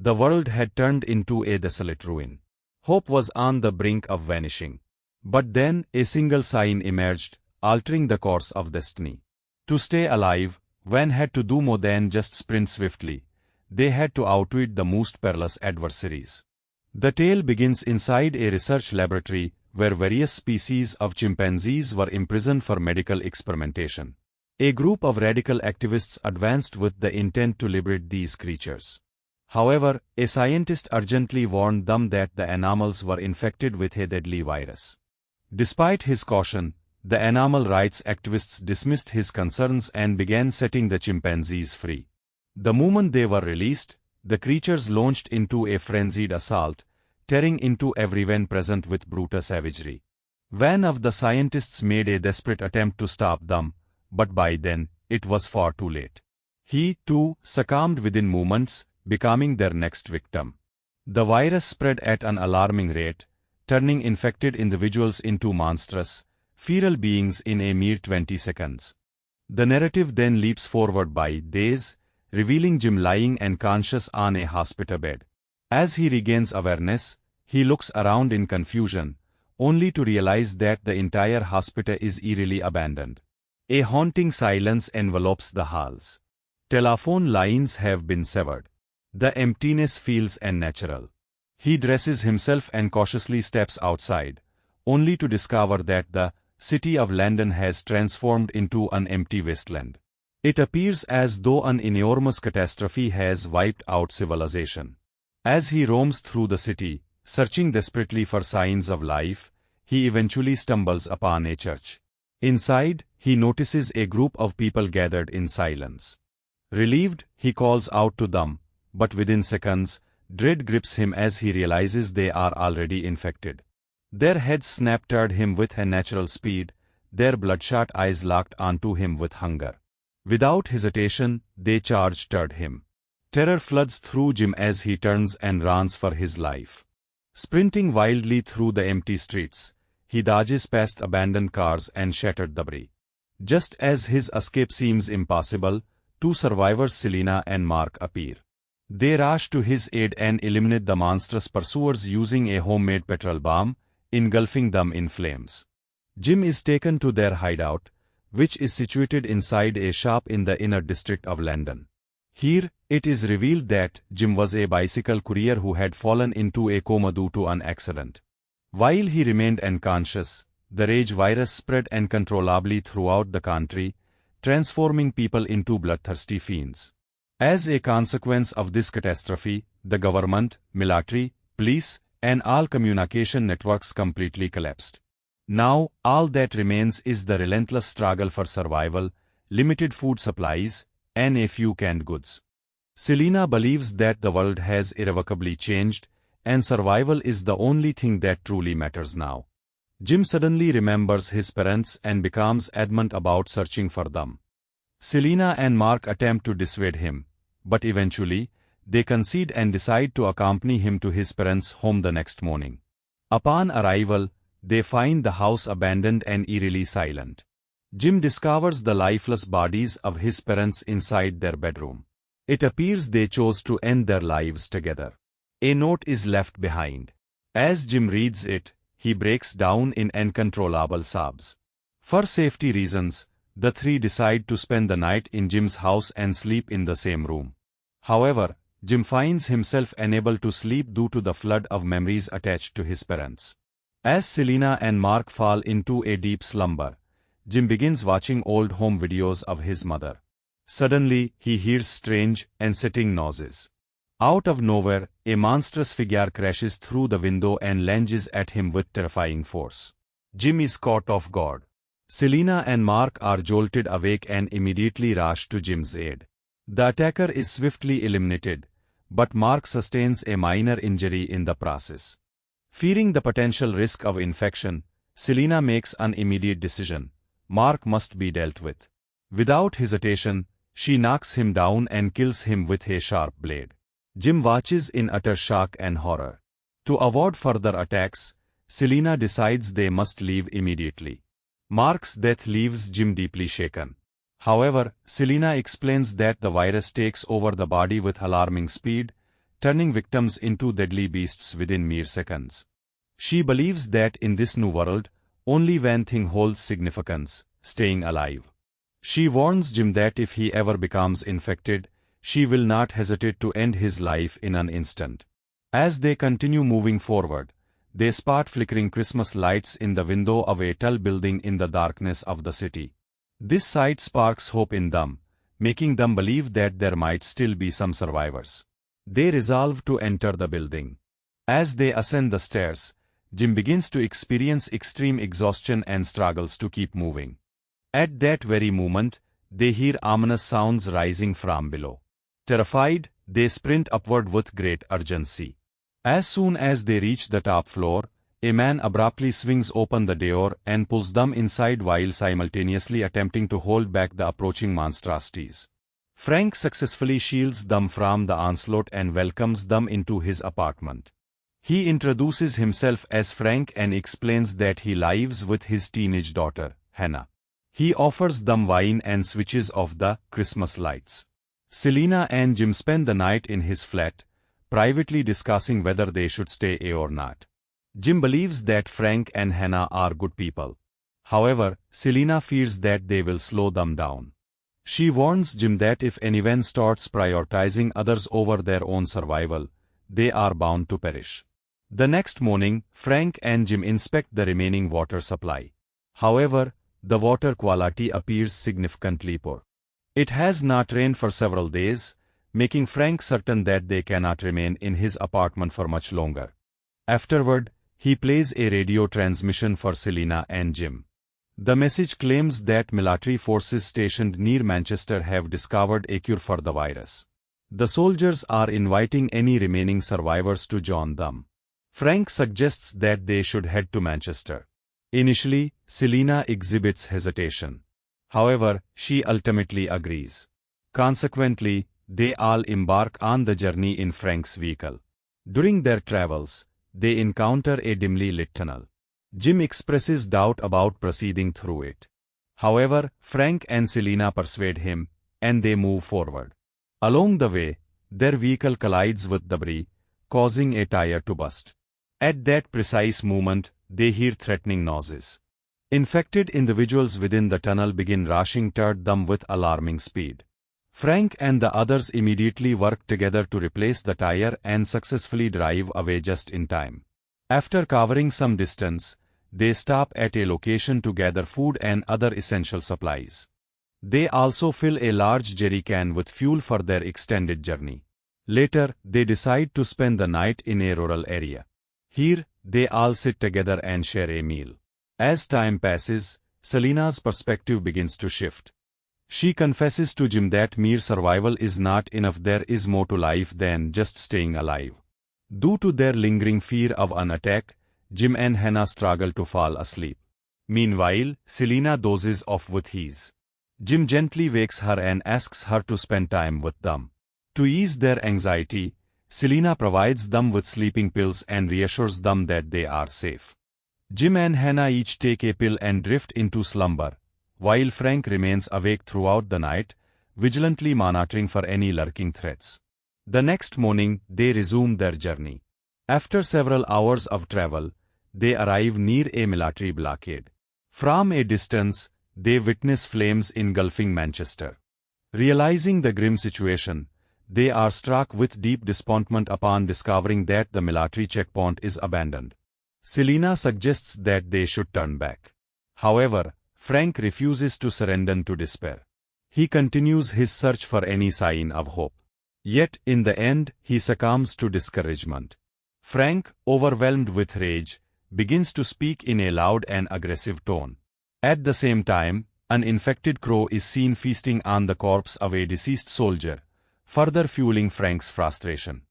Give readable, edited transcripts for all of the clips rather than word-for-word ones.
The world had turned into a desolate ruin. Hope was on the brink of vanishing. But then a single sign emerged, altering the course of destiny. To stay alive, men had to do more than just sprint swiftly. They had to outwit the most perilous adversaries. The tale begins inside a research laboratory where various species of chimpanzees were imprisoned for medical experimentation. A group of radical activists advanced with the intent to liberate these creatures. However, a scientist urgently warned them that the animals were infected with a deadly virus. Despite his caution, the animal rights activists dismissed his concerns and began setting the chimpanzees free. The moment they were released, the creatures launched into a frenzied assault, tearing into everyone present with brutal savagery. One of the scientists made a desperate attempt to stop them, but by then, it was far too late. He, too, succumbed within moments, becoming their next victim. The virus spread at an alarming rate, turning infected individuals into monstrous, feral beings in a mere 20 seconds. The narrative then leaps forward by days, revealing Jim lying unconscious on a hospital bed. As he regains awareness, he looks around in confusion, only to realize that the entire hospital is eerily abandoned. A haunting silence envelops the halls. Telephone lines have been severed. The emptiness feels unnatural. He dresses himself and cautiously steps outside, only to discover that the city of London has transformed into an empty wasteland. It appears as though an enormous catastrophe has wiped out civilization. As he roams through the city, searching desperately for signs of life, he eventually stumbles upon a church. Inside, he notices a group of people gathered in silence. Relieved, he calls out to them, but within seconds, dread grips him as he realizes they are already infected. Their heads snap toward him with unnatural speed, their bloodshot eyes locked onto him with hunger. Without hesitation, they charge toward him. Terror floods through Jim as he turns and runs for his life. Sprinting wildly through the empty streets, he dodges past abandoned cars and shattered debris. Just as his escape seems impossible, two survivors Selena and Mark appear. They rush to his aid and eliminate the monstrous pursuers using a homemade petrol bomb, engulfing them in flames. Jim is taken to their hideout, which is situated inside a shop in the inner district of London. Here, it is revealed that Jim was a bicycle courier who had fallen into a coma due to an accident. While he remained unconscious, the rage virus spread uncontrollably throughout the country, transforming people into bloodthirsty fiends. As a consequence of this catastrophe, the government, military, police, and all communication networks completely collapsed. Now, all that remains is the relentless struggle for survival, limited food supplies, and a few canned goods. Selena believes that the world has irrevocably changed, and survival is the only thing that truly matters now. Jim suddenly remembers his parents and becomes adamant about searching for them. Selena and Mark attempt to dissuade him, but eventually, they concede and decide to accompany him to his parents' home the next morning. Upon arrival, they find the house abandoned and eerily silent. Jim discovers the lifeless bodies of his parents inside their bedroom. It appears they chose to end their lives together. A note is left behind. As Jim reads it, he breaks down in uncontrollable sobs. For safety reasons, the three decide to spend the night in Jim's house and sleep in the same room. However, Jim finds himself unable to sleep due to the flood of memories attached to his parents. As Selena and Mark fall into a deep slumber, Jim begins watching old home videos of his mother. Suddenly, he hears strange, unsettling noises. Out of nowhere, a monstrous figure crashes through the window and lunges at him with terrifying force. Jim is caught off guard. Selena and Mark are jolted awake and immediately rush to Jim's aid. The attacker is swiftly eliminated, but Mark sustains a minor injury in the process. Fearing the potential risk of infection, Selena makes an immediate decision. Mark must be dealt with. Without hesitation, she knocks him down and kills him with a sharp blade. Jim watches in utter shock and horror. To avoid further attacks, Selena decides they must leave immediately. Mark's death leaves Jim deeply shaken. However, Selena explains that the virus takes over the body with alarming speed, turning victims into deadly beasts within mere seconds. She believes that in this new world, only one thing holds significance: staying alive. She warns Jim that if he ever becomes infected, she will not hesitate to end his life in an instant. As they continue moving forward, they spot flickering Christmas lights in the window of a tall building in the darkness of the city. This sight sparks hope in them, making them believe that there might still be some survivors. They resolve to enter the building. As they ascend the stairs, Jim begins to experience extreme exhaustion and struggles to keep moving. At that very moment, they hear ominous sounds rising from below. Terrified, they sprint upward with great urgency. As soon as they reach the top floor, a man abruptly swings open the door and pulls them inside while simultaneously attempting to hold back the approaching monstrosities. Frank successfully shields them from the onslaught and welcomes them into his apartment. He introduces himself as Frank and explains that he lives with his teenage daughter, Hannah. He offers them wine and switches off the Christmas lights. Selena and Jim spend the night in his flat, privately discussing whether they should stay or not. Jim believes that Frank and Hannah are good people. However, Selena fears that they will slow them down. She warns Jim that if anyone starts prioritizing others over their own survival, they are bound to perish. The next morning, Frank and Jim inspect the remaining water supply. However, the water quality appears significantly poor. It has not rained for several days, making Frank certain that they cannot remain in his apartment for much longer. Afterward, he plays a radio transmission for Selena and Jim. The message claims that military forces stationed near Manchester have discovered a cure for the virus. The soldiers are inviting any remaining survivors to join them. Frank suggests that they should head to Manchester. Initially, Selena exhibits hesitation. However, she ultimately agrees. Consequently, they all embark on the journey in Frank's vehicle. During their travels, they encounter a dimly lit tunnel. Jim expresses doubt about proceeding through it. However, Frank and Selena persuade him, and they move forward. Along the way, their vehicle collides with debris, causing a tire to burst. At that precise moment, they hear threatening noises. Infected individuals within the tunnel begin rushing toward them with alarming speed. Frank and the others immediately work together to replace the tire and successfully drive away just in time. After covering some distance, they stop at a location to gather food and other essential supplies. They also fill a large jerry can with fuel for their extended journey. Later, they decide to spend the night in a rural area. Here, they all sit together and share a meal. As time passes, Selena's perspective begins to shift. She confesses to Jim that mere survival is not enough. There is more to life than just staying alive. Due to their lingering fear of an attack, Jim and Hannah struggle to fall asleep. Meanwhile, Selena dozes off with ease. Jim gently wakes her and asks her to spend time with them. To ease their anxiety, Selena provides them with sleeping pills and reassures them that they are safe. Jim and Hannah each take a pill and drift into slumber, while Frank remains awake throughout the night, vigilantly monitoring for any lurking threats. The next morning, they resume their journey. After several hours of travel, they arrive near a military blockade. From a distance, they witness flames engulfing Manchester. Realizing the grim situation, they are struck with deep disappointment upon discovering that the military checkpoint is abandoned. Selena suggests that they should turn back. However, Frank refuses to surrender to despair. He continues his search for any sign of hope. Yet, in the end, he succumbs to discouragement. Frank, overwhelmed with rage, begins to speak in a loud and aggressive tone. At the same time, an infected crow is seen feasting on the corpse of a deceased soldier, further fueling Frank's frustration.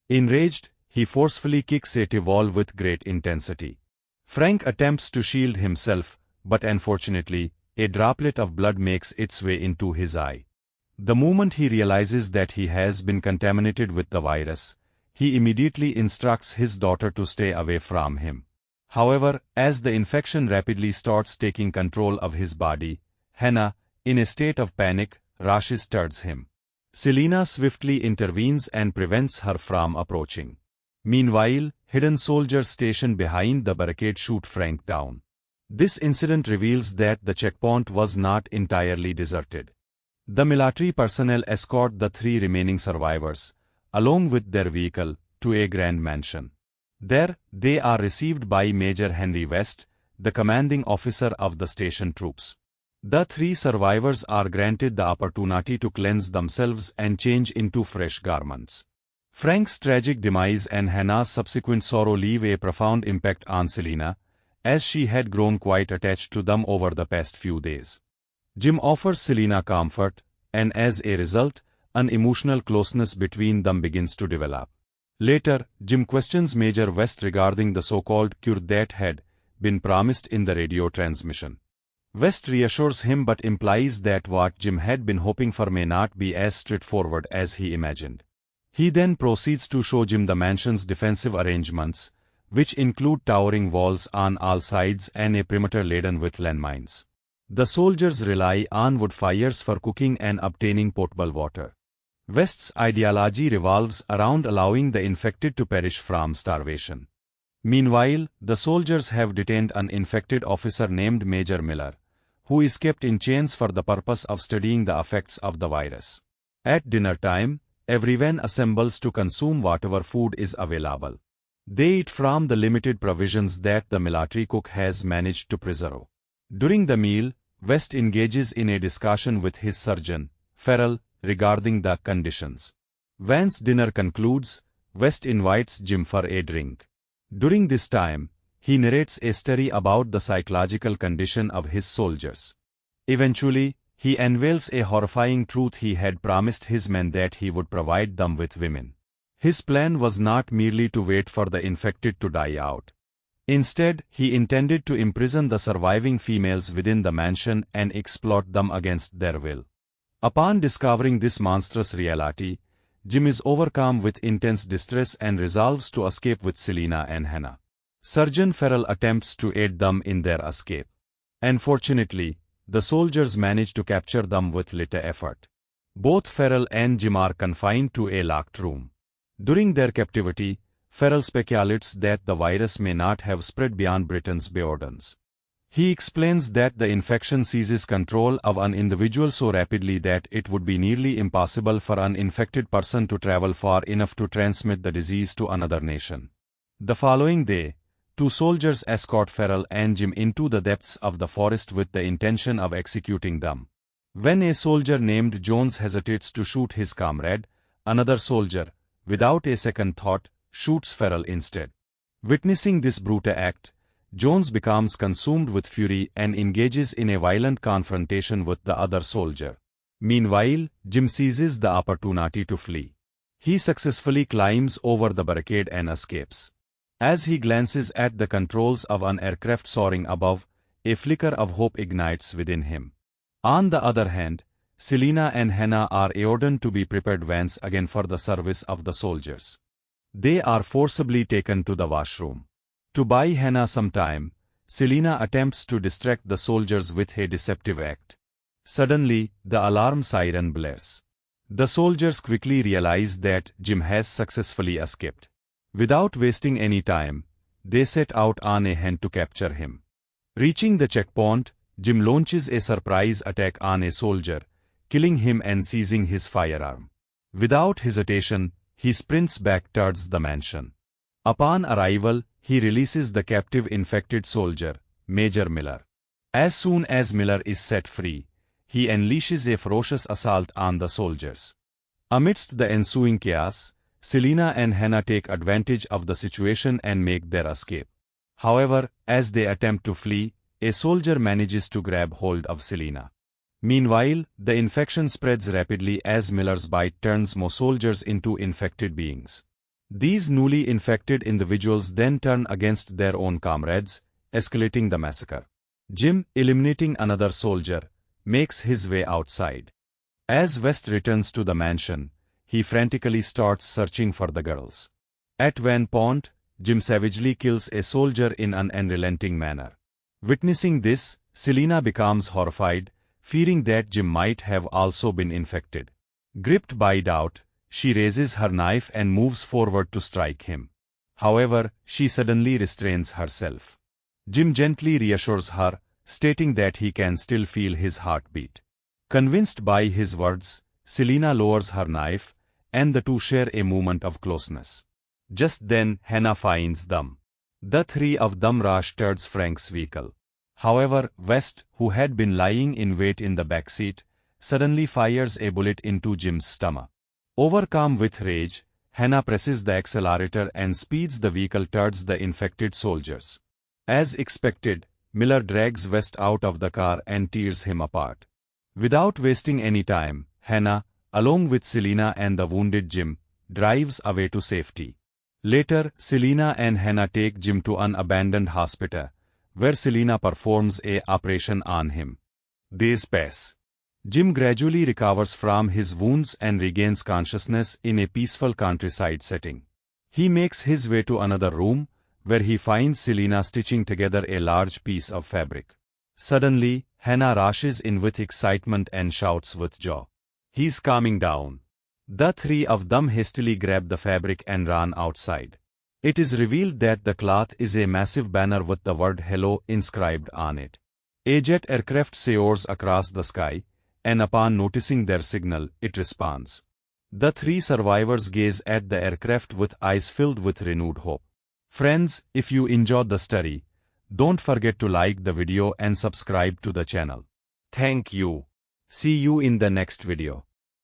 Enraged, he forcefully kicks at a wall with great intensity. Frank attempts to shield himself, but unfortunately, a droplet of blood makes its way into his eye. The moment he realizes that he has been contaminated with the virus, he immediately instructs his daughter to stay away from him. However, as the infection rapidly starts taking control of his body, Hannah, in a state of panic, rushes towards him. Selena swiftly intervenes and prevents her from approaching. Meanwhile, hidden soldiers stationed behind the barricade shoot Frank down. This incident reveals that the checkpoint was not entirely deserted. The military personnel escort the 3 remaining survivors, along with their vehicle, to a grand mansion. There, they are received by Major Henry West, the commanding officer of the station troops. The 3 survivors are granted the opportunity to cleanse themselves and change into fresh garments. Frank's tragic demise and Hannah's subsequent sorrow leave a profound impact on Selena, as she had grown quite attached to them over the past few days. Jim offers Selena comfort, and as a result, an emotional closeness between them begins to develop. Later, Jim questions Major West regarding the so-called cure that had been promised in the radio transmission. West reassures him but implies that what Jim had been hoping for may not be as straightforward as he imagined. He then proceeds to show Jim the mansion's defensive arrangements, which include towering walls on all sides and a perimeter laden with landmines. The soldiers rely on wood fires for cooking and obtaining potable water. West's ideology revolves around allowing the infected to perish from starvation. Meanwhile, the soldiers have detained an infected officer named Major Miller, who is kept in chains for the purpose of studying the effects of the virus. At dinner time, everyone assembles to consume whatever food is available. They eat from the limited provisions that the military cook has managed to preserve. During the meal, West engages in a discussion with his surgeon, Farrell, regarding the conditions. Once dinner concludes, West invites Jim for a drink. During this time, he narrates a story about the psychological condition of his soldiers. Eventually, he unveils a horrifying truth: he had promised his men that he would provide them with women. His plan was not merely to wait for the infected to die out. Instead, he intended to imprison the surviving females within the mansion and exploit them against their will. Upon discovering this monstrous reality, Jim is overcome with intense distress and resolves to escape with Selena and Hannah. Surgeon Farrell attempts to aid them in their escape. Unfortunately, the soldiers manage to capture them with little effort. Both Farrell and Jim are confined to a locked room. During their captivity, Farrell speculates that the virus may not have spread beyond Britain's borders. He explains that the infection seizes control of an individual so rapidly that it would be nearly impossible for an infected person to travel far enough to transmit the disease to another nation. The following day, 2 soldiers escort Farrell and Jim into the depths of the forest with the intention of executing them. When a soldier named Jones hesitates to shoot his comrade, another soldier, without a second thought, shoots Farrell instead. Witnessing this brutal act, Jones becomes consumed with fury and engages in a violent confrontation with the other soldier. Meanwhile, Jim seizes the opportunity to flee. He successfully climbs over the barricade and escapes. As he glances at the controls of an aircraft soaring above, a flicker of hope ignites within him. On the other hand, Selena and Hannah are ordered to be prepared once again for the service of the soldiers. They are forcibly taken to the washroom. To buy Hannah some time, Selena attempts to distract the soldiers with a deceptive act. Suddenly, the alarm siren blares. The soldiers quickly realize that Jim has successfully escaped. Without wasting any time, they set out on a hunt to capture him. Reaching the checkpoint, Jim launches a surprise attack on a soldier, killing him and seizing his firearm. Without hesitation, he sprints back towards the mansion. Upon arrival, he releases the captive infected soldier, Major Miller. As soon as Miller is set free, he unleashes a ferocious assault on the soldiers. Amidst the ensuing chaos, Selena and Hannah take advantage of the situation and make their escape. However, as they attempt to flee, a soldier manages to grab hold of Selena. Meanwhile, the infection spreads rapidly as Miller's bite turns more soldiers into infected beings. These newly infected individuals then turn against their own comrades, escalating the massacre. Jim, eliminating another soldier, makes his way outside. As West returns to the mansion, he frantically starts searching for the girls. At one point, Jim savagely kills a soldier in an unrelenting manner. Witnessing this, Selena becomes horrified, fearing that Jim might have also been infected. Gripped by doubt, she raises her knife and moves forward to strike him. However, she suddenly restrains herself. Jim gently reassures her, stating that he can still feel his heartbeat. Convinced by his words, Selena lowers her knife, and the two share a moment of closeness. Just then, Hannah finds them. The three of them rush towards Frank's vehicle. However, West, who had been lying in wait in the backseat, suddenly fires a bullet into Jim's stomach. Overcome with rage, Hannah presses the accelerator and speeds the vehicle towards the infected soldiers. As expected, Miller drags West out of the car and tears him apart. Without wasting any time, Hannah, along with Selena and the wounded Jim, drives away to safety. Later, Selena and Hannah take Jim to an abandoned hospital, where Selena performs an operation on him. Days pass. Jim gradually recovers from his wounds and regains consciousness in a peaceful countryside setting. He makes his way to another room, where he finds Selena stitching together a large piece of fabric. Suddenly, Hannah rushes in with excitement and shouts with joy. He's calming down. The three of them hastily grab the fabric and run outside. It is revealed that the cloth is a massive banner with the word "Hello" inscribed on it. A jet aircraft soars across the sky, and upon noticing their signal, it responds. The three survivors gaze at the aircraft with eyes filled with renewed hope. Friends, if you enjoyed the story, don't forget to like the video and subscribe to the channel. Thank you. See you in the next video.